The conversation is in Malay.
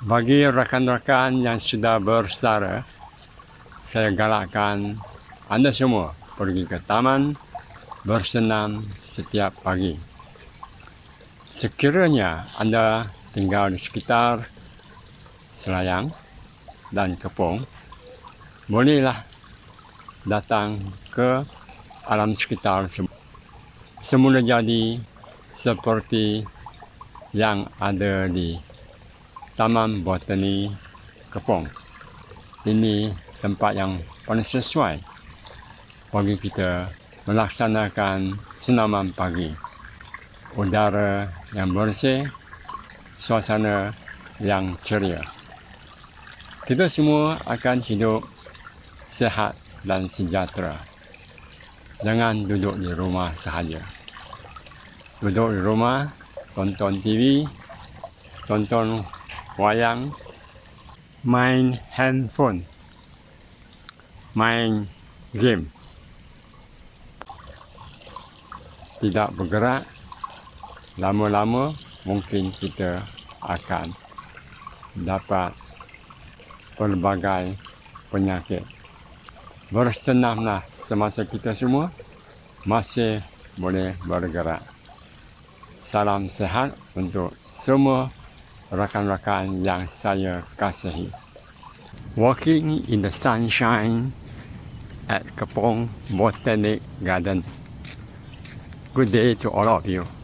Bagi rakan-rakan yang sudah bersara, saya galakkan anda semua pergi ke taman bersenam setiap pagi. Sekiranya anda tinggal di sekitar Selayang dan Kepong, bolehlah datang ke alam sekitar semula jadi seperti yang ada di Taman Botani Kepong. Ini tempat yang paling sesuai bagi kita melaksanakan senaman pagi. Udara yang bersih, suasana yang ceria. Kita semua akan hidup sihat dan sejahtera. Jangan duduk di rumah sahaja. Duduk di rumah, tonton TV, tonton wayang, main handphone, main game. Tidak bergerak, lama-lama mungkin kita akan dapat pelbagai penyakit. Bersenamlah semasa kita semua masih boleh bergerak. Salam sehat untuk semua rakan-rakan yang saya kasihi. Walking in the sunshine at Kepong Botanic Garden. Good day to all of you.